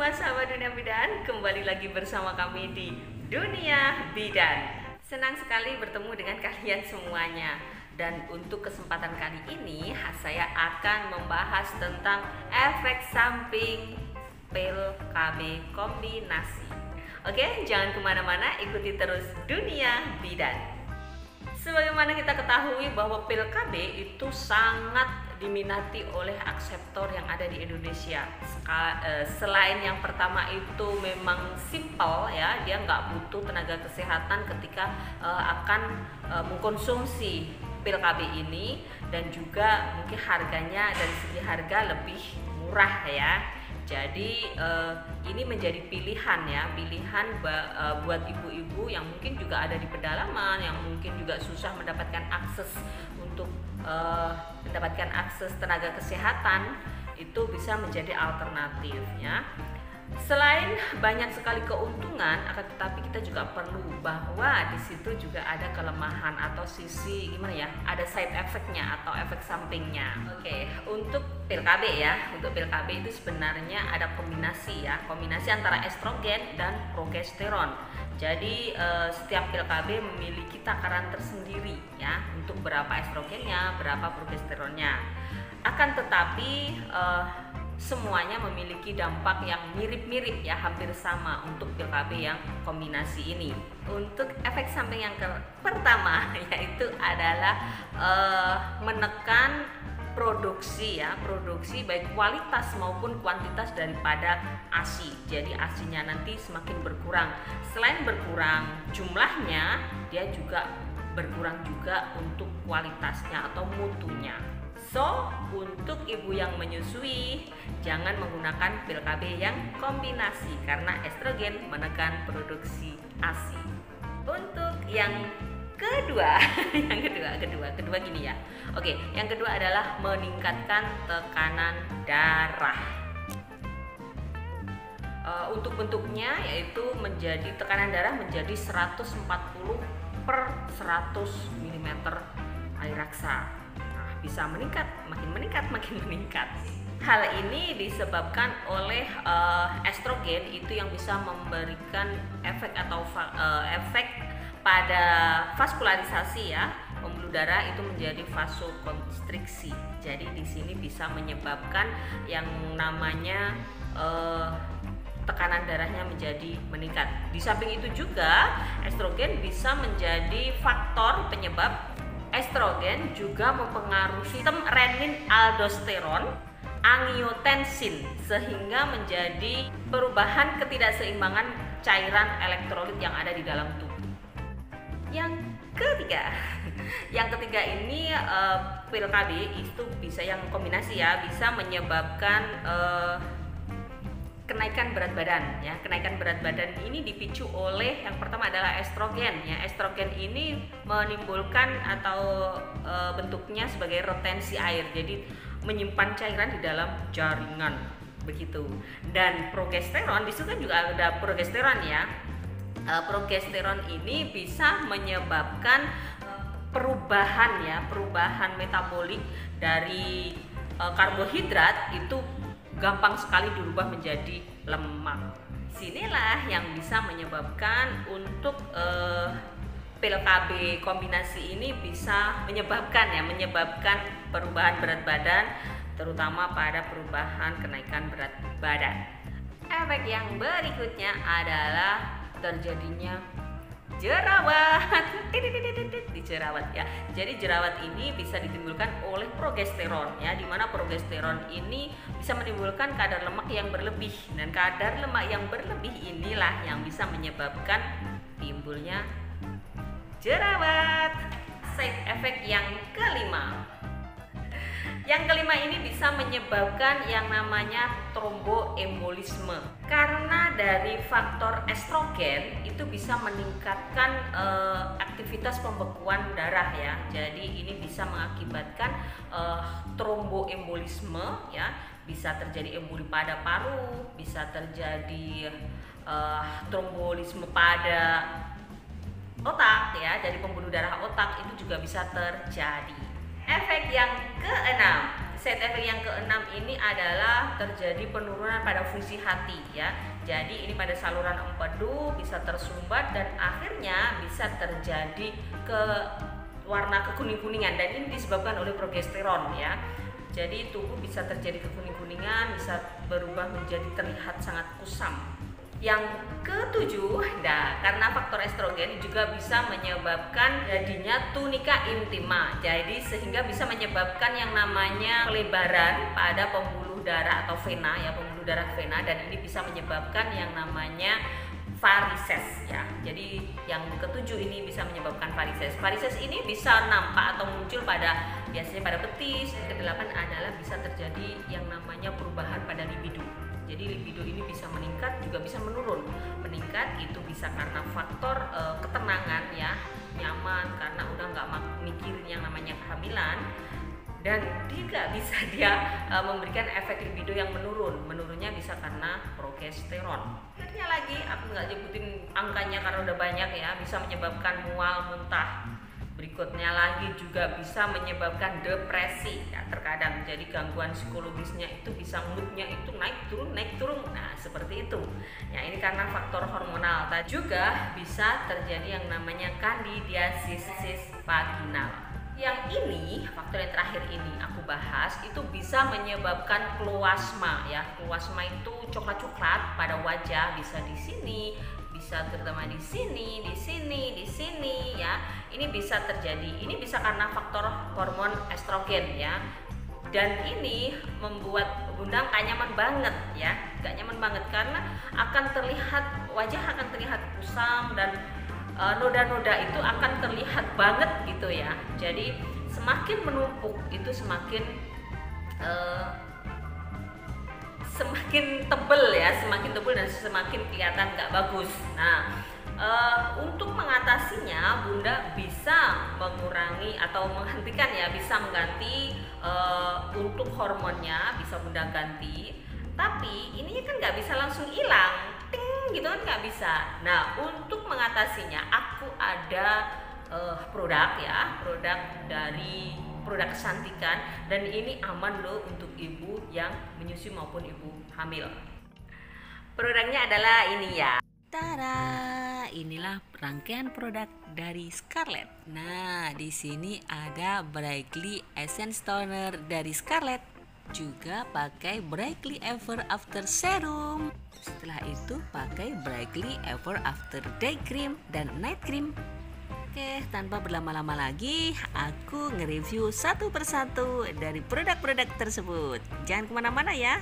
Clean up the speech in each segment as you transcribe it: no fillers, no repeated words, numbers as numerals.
semua sahabat Dunia Bidan, kembali lagi bersama kami di Dunia Bidan. Senang sekali bertemu dengan kalian semuanya. Dan untuk kesempatan kali ini saya akan membahas tentang efek samping pil KB kombinasi. Oke, jangan kemana-mana, ikuti terus Dunia Bidan. Sebagaimana kita ketahui bahwa pil KB itu sangat diminati oleh akseptor yang ada di Indonesia. Selain yang pertama itu memang simple ya, dia nggak butuh tenaga kesehatan ketika akan mengkonsumsi pil KB ini, dan juga mungkin harganya dari segi harga lebih murah ya. Jadi ini menjadi pilihan ya, pilihan buat ibu-ibu yang mungkin juga ada di pedalaman, yang mungkin juga susah mendapatkan akses untuk mendapatkan akses tenaga kesehatan, itu bisa menjadi alternatif ya. Selain banyak sekali keuntungan, akan tetapi kita juga perlu bahwa di situ juga ada kelemahan atau sisi gimana ya, ada side effect-nya atau efek sampingnya. Oke, untuk pil KB ya, untuk pil KB itu sebenarnya ada kombinasi ya, kombinasi antara estrogen dan progesteron. Jadi setiap pil KB memiliki takaran tersendiri ya, untuk berapa estrogennya, berapa progesteronnya. Akan tetapi semuanya memiliki dampak yang mirip-mirip ya, hampir sama untuk pil KB yang kombinasi ini. Untuk efek samping yang pertama yaitu adalah menekan produksi ya, produksi baik kualitas maupun kuantitas daripada ASI. Jadi ASINya nanti semakin berkurang. Selain berkurang jumlahnya, dia juga berkurang juga untuk kualitasnya atau mutunya. So, untuk ibu yang menyusui, jangan menggunakan pil KB yang kombinasi karena estrogen menekan produksi ASI. Untuk yang kedua, kedua gini ya. Oke, yang kedua adalah meningkatkan tekanan darah. Untuk bentuknya yaitu menjadi tekanan darah menjadi 140 per 100 mm air raksa. Bisa meningkat, makin meningkat. Hal ini disebabkan oleh estrogen itu yang bisa memberikan efek atau efek pada vaskularisasi ya, pembuluh darah itu menjadi vasokonstriksi. Jadi di sini bisa menyebabkan yang namanya tekanan darahnya menjadi meningkat. Di samping itu juga estrogen bisa menjadi faktor penyebab. Estrogen juga mempengaruhi sistem renin aldosteron, angiotensin, sehingga menjadi perubahan ketidakseimbangan cairan elektrolit yang ada di dalam tubuh. Yang ketiga ini pil KB itu bisa yang kombinasi ya, bisa menyebabkan kenaikan berat badan ya. Kenaikan berat badan ini dipicu oleh yang pertama adalah estrogen ya. Estrogen ini menimbulkan atau bentuknya sebagai retensi air, jadi menyimpan cairan di dalam jaringan begitu. Dan progesteron, di situ kan juga ada progesteron ya. Progesteron ini bisa menyebabkan perubahan metabolik dari karbohidrat itu gampang sekali dirubah menjadi lemak. Sinilah yang bisa menyebabkan untuk pil KB kombinasi ini bisa menyebabkan perubahan berat badan, terutama pada perubahan kenaikan berat badan. Efek yang berikutnya adalah terjadinya jerawat di jerawat ya. Jadi jerawat ini bisa ditimbulkan oleh progesteron ya, dimana progesteron ini bisa menimbulkan kadar lemak yang berlebih, dan kadar lemak yang berlebih inilah yang bisa menyebabkan timbulnya jerawat. Side effect yang kelima. Yang kelima ini bisa menyebabkan yang namanya tromboembolisme. Karena dari faktor estrogen itu bisa meningkatkan aktivitas pembekuan darah ya. Jadi ini bisa mengakibatkan tromboembolisme ya. Bisa terjadi emboli pada paru, bisa terjadi trombolisme pada otak ya. Jadi pembuluh darah otak itu juga bisa terjadi. Efek yang keenam, side effect yang keenam ini adalah terjadi penurunan pada fungsi hati ya. Jadi ini pada saluran empedu bisa tersumbat dan akhirnya bisa terjadi ke warna kekuning-kuningan, dan ini disebabkan oleh progesteron ya. Jadi tubuh bisa terjadi kekuning-kuningan, bisa berubah menjadi terlihat sangat kusam. Yang ketujuh, karena faktor estrogen juga bisa menyebabkan jadinya tunika intima. Jadi sehingga bisa menyebabkan yang namanya pelebaran pada pembuluh darah atau vena ya, pembuluh darah vena, dan ini bisa menyebabkan yang namanya varises ya. Jadi yang ketujuh ini bisa menyebabkan varises. Varises ini bisa nampak atau muncul biasanya pada betis. Yang kedelapan adalah bisa terjadi yang namanya perubahan pada libido. Jadi libido ini bisa meningkat juga bisa menurun. Meningkat itu bisa karena faktor ketenangan ya, nyaman karena udah nggak mikirin yang namanya kehamilan. Dan juga bisa dia memberikan efek libido yang menurunnya bisa karena progesteron. Akhirnya lagi aku nggak nyebutin angkanya karena udah banyak ya, bisa menyebabkan mual, muntah. Berikutnya lagi juga bisa menyebabkan depresi ya, terkadang jadi gangguan psikologisnya itu bisa moodnya itu naik turun. Nah seperti itu ya, ini karena faktor hormonal. Juga bisa terjadi yang namanya candidiasis vaginal. Yang ini, faktor yang terakhir ini aku bahas, itu bisa menyebabkan kloasma ya. Kloasma itu coklat-coklat pada wajah, bisa di sini, bisa terutama di sini ya. Ini bisa terjadi. Ini bisa karena faktor hormon estrogen ya. Dan ini membuat bunda gak nyaman banget ya, gak nyaman banget karena akan terlihat wajah akan terlihat kusam dan noda-noda itu akan terlihat banget gitu ya. Jadi semakin menumpuk itu semakin tebel ya, semakin tebel dan semakin kelihatan gak bagus. Nah untuk mengatasinya bunda bisa mengurangi atau menghentikan ya, bisa mengganti untuk hormonnya bisa bunda ganti, tapi ini kan nggak bisa langsung hilang gitu kan, nggak bisa. Nah untuk mengatasinya aku ada produk dari produk kecantikan, dan ini aman loh untuk ibu yang menyusui maupun ibu hamil. Produknya adalah ini ya. Tada, inilah rangkaian produk dari Scarlett. Nah, di sini ada Brightly Essence Toner dari Scarlett. Juga pakai Brightly Ever After Serum. Setelah itu pakai Brightly Ever After Day Cream dan Night Cream. Oke, tanpa berlama-lama lagi, aku nge-review satu persatu dari produk-produk tersebut. Jangan kemana-mana ya.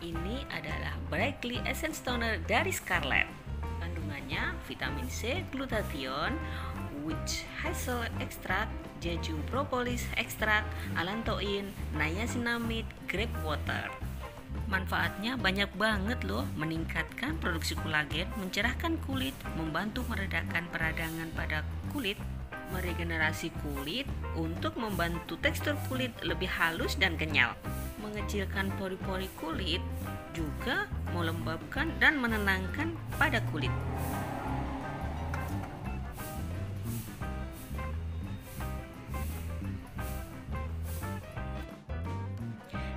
Ini adalah Brightly Essence Toner dari Scarlett. Kandungannya vitamin C, glutathione, witch hazel extract, jeju propolis extract, allantoin, niacinamide, grape water. Manfaatnya banyak banget loh, meningkatkan produksi kolagen, mencerahkan kulit, membantu meredakan peradangan pada kulit, meregenerasi kulit untuk membantu tekstur kulit lebih halus dan kenyal, mengecilkan pori-pori kulit, juga melembabkan dan menenangkan pada kulit.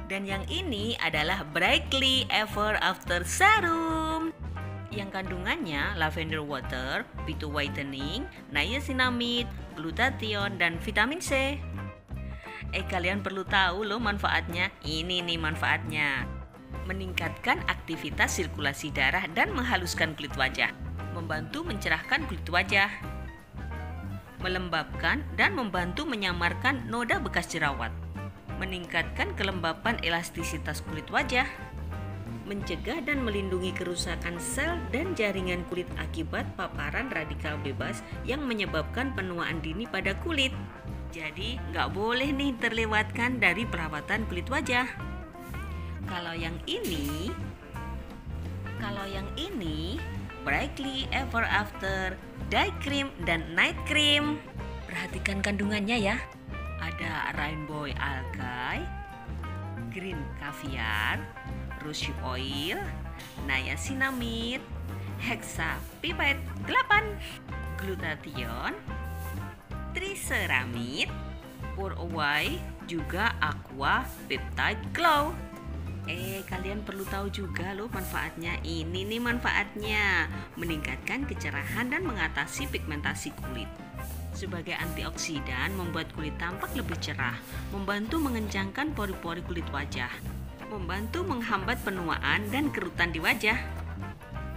Dan yang ini adalah Brightly Ever After Serum yang kandungannya lavender water, phyto whitening, niacinamide, glutathione, dan vitamin C. Kalian perlu tahu loh manfaatnya. Ini nih manfaatnya. Meningkatkan aktivitas sirkulasi darah dan menghaluskan kulit wajah. Membantu mencerahkan kulit wajah. Melembabkan dan membantu menyamarkan noda bekas jerawat. Meningkatkan kelembapan elastisitas kulit wajah. Mencegah dan melindungi kerusakan sel dan jaringan kulit akibat paparan radikal bebas yang menyebabkan penuaan dini pada kulit. Jadi nggak boleh nih terlewatkan dari perawatan kulit wajah. Kalau yang ini Brightly Ever After Day Cream dan Night Cream. Perhatikan kandungannya ya. Ada rainbow algae, green caviar, rose oil, niacinamide, hexapiped 8, glutathione, triceramide, for a while juga aqua peptide glow. Kalian perlu tahu juga loh manfaatnya. Ini nih manfaatnya, meningkatkan kecerahan dan mengatasi pigmentasi kulit. Sebagai antioksidan, membuat kulit tampak lebih cerah, membantu mengencangkan pori-pori kulit wajah, membantu menghambat penuaan dan kerutan di wajah,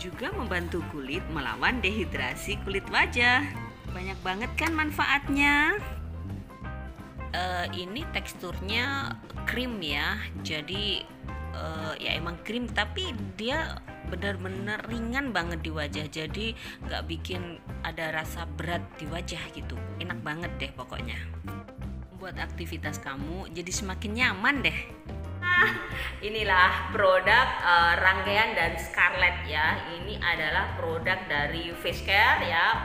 juga membantu kulit melawan dehidrasi kulit wajah. Banyak banget kan manfaatnya. Ini teksturnya krim ya, jadi ya emang krim, tapi dia benar-benar ringan banget di wajah, jadi nggak bikin ada rasa berat di wajah gitu. Enak banget deh pokoknya, buat aktivitas kamu jadi semakin nyaman deh. Inilah produk rangkaian dan Scarlett ya. Ini adalah produk dari face care ya,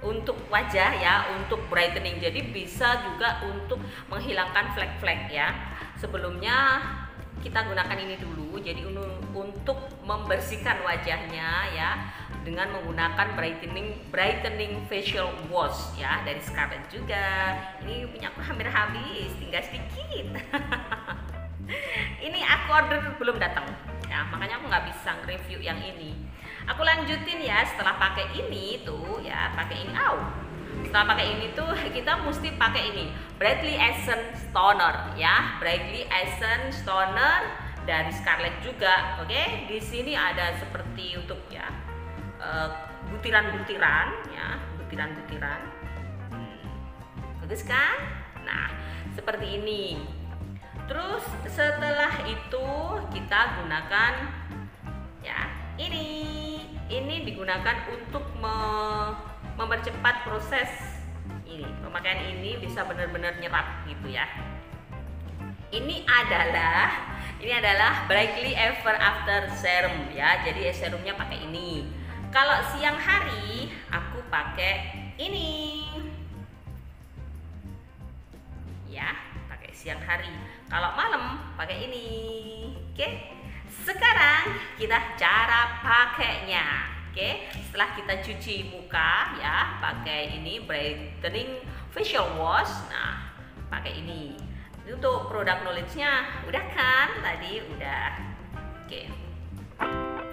untuk wajah ya, untuk brightening. Jadi bisa juga untuk menghilangkan flek-flek ya. Sebelumnya kita gunakan ini dulu, jadi untuk membersihkan wajahnya ya, dengan menggunakan brightening facial wash ya dari Scarlett juga. Ini punya aku hampir habis, tinggal sedikit. Ini aku order belum datang ya, makanya aku nggak bisa nge-review yang ini. Aku lanjutin ya, setelah pakai ini tuh ya, pakai ini. Setelah pakai ini tuh kita mesti pakai ini, Brightly Essence Toner ya, Brightly Essence Toner dari Scarlett juga. Oke, di sini ada seperti untuk ya butiran-butiran ya, butiran-butiran. Bagus kan? Nah, seperti ini. Terus setelah itu kita gunakan ya ini digunakan untuk mempercepat proses ini. Pemakaian ini bisa benar-benar nyerap gitu ya. Ini adalah Brightly Ever After Serum ya. Jadi serumnya pakai ini. Kalau siang hari aku pakai ini. Ya, pakai siang hari. Kalau malam pakai ini. Oke. Sekarang kita cara pakainya. Oke, setelah kita cuci muka ya, pakai ini brightening facial wash. Nah, pakai ini. Untuk produk knowledge-nya udah kan? Tadi udah. Oke.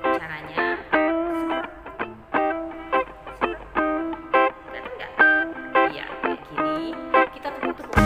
Caranya kelihatan nggak? Iya, kayak gini. Kita tepuk-tepuk.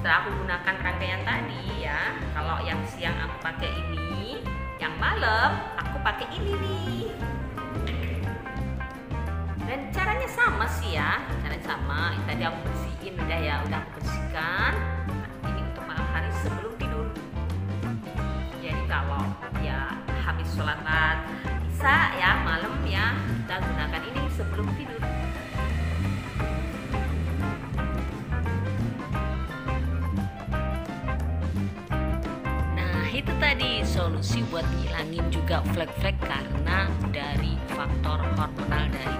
Setelah aku gunakan rangkaian tadi ya, kalau yang siang aku pakai ini, yang malam aku pakai ini nih. Dan caranya sama sih ya, caranya sama. Tadi aku bersihin udah ya, udah aku bersihkan. Ini untuk malam hari sebelum tidur. Jadi kalau ya habis sholat isya ya malam ya, kita gunakan ini sebelum tidur. Nah itu tadi solusi buat ngilangin juga flek-flek karena dari faktor hormonal dari